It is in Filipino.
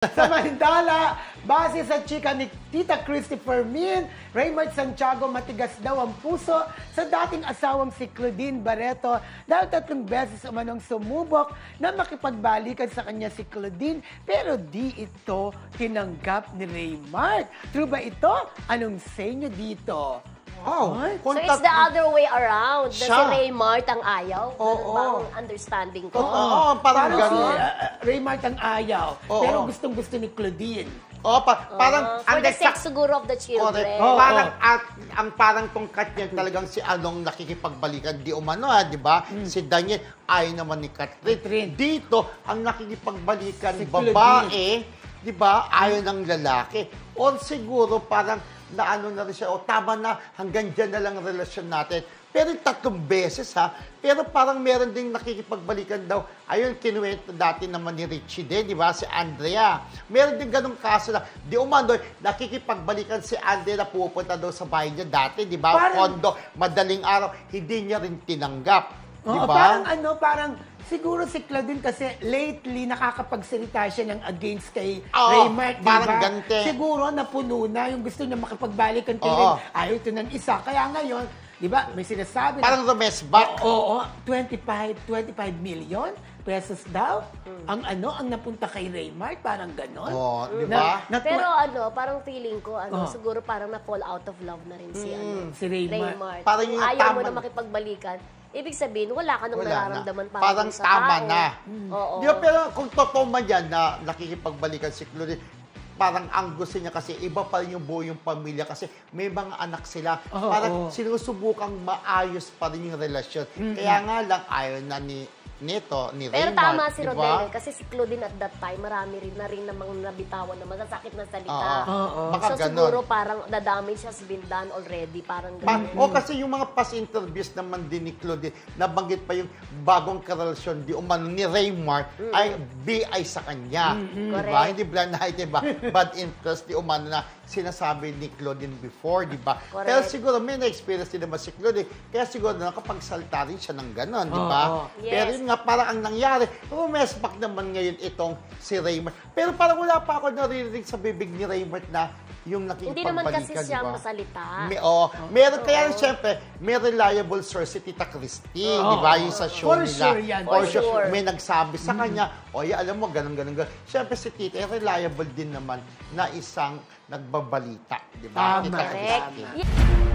Samantala, base sa chika ni Tita Christopher Min, Raymart Santiago matigas daw ang puso sa dating asawang si Claudine Barreto dahil 3 beses umanong sumubok na makipagbalikan sa kanya si Claudine pero di ito tinanggap ni Raymart. True ba ito? Anong say nyo dito? Oh, so it's the other way around. Na si Siya. Raymart ang ayaw. Oo. Bang understanding ko. Oo, parang gano'n. Raymart ang ayaw, Oo. pero gustong-gusto ni Claudine. Oh, parang For the sake siguro of the children. Correct. Parang ang parang tungkat niya talagang si Anong nakikipagbalikan di umano, di ba? Si Daniel ayaw naman ni Catherine. Dito ang nakikipagbalikan Si babae, di ba? Ayaw ng lalaki. Or siguro parang naano na rin siya, tama na, hanggang dyan na lang ang relasyon natin. Pero 3 beses pero parang meron ding nakikipagbalikan daw. Ayun, kinuwento dati naman ni Richie din, di ba? Si Andrea. Meron din ganong kaso na, di umano, nakikipagbalikan si Andrea na pupunta daw sa bahay niya dati, di ba? Kondo, madaling araw, hindi niya rin tinanggap. Di ba? Parang siguro si Claudine kasi lately nakakapagsalita siya ng against kay Raymart, di ba? Parang gante. Siguro napuno na yung gusto niya makipagbalikan kay Raymart. Ayaw ito ng isa. Kaya ngayon, di ba, may sinasabi Parang rumesback. Oo, 25 million pesos daw. Ang napunta kay Raymart, parang ganon. Oo, di ba? Pero parang feeling ko, siguro parang na-fall out of love na rin Si Raymart. Parang yung ayaw mo tama na makipagbalikan. Ibig sabihin, wala ka nang nararamdaman parang sa tama tao. na. Oo. Di ba, pero kung totoo man yan na nakikipagbalikan si Claudine, parang ang gusto niya kasi iba pa rin yung buo yung pamilya kasi may mga anak sila. Parang sinusubukang maayos pa rin yung relasyon. Kaya nga lang ayaw na ni Raymart. Pero tama si diba? Rodel, kasi si Claudine at that time, marami rin namang nabitawan na masasakit na salita. Baka So ganon. siguro parang the damage has been done already, parang gano'n. Kasi yung mga past interviews naman din ni Claudine, nabanggit pa yung bagong karelasyon di umano ni Raymart ay BI sa kanya. Diba? Hindi blind item ba? Bad interest di umano na sinasabi ni Claudine before, di ba? Pero siguro may na-experience din naman si Claudine, kaya siguro nakapagsalta rin siya ng gano'n, di ba? Yes. Pero yun nga, parang ang nangyari, rumesback naman ngayon itong si Raymart. Pero parang wala pa ako naririnig sa bibig ni Raymart na yung hindi naman nakikipagbalikan, kasi siya diba? masalita. Meron, kaya siyempre, may reliable source si Tita Christine, di ba? Yung sa show For nila. sure yan. For sure. May nagsabi sa kanya, alam mo, ganun. Siyempre si Tita, reliable din naman na isang nagbabalita, di ba? Tama. Tita Christine. Correct.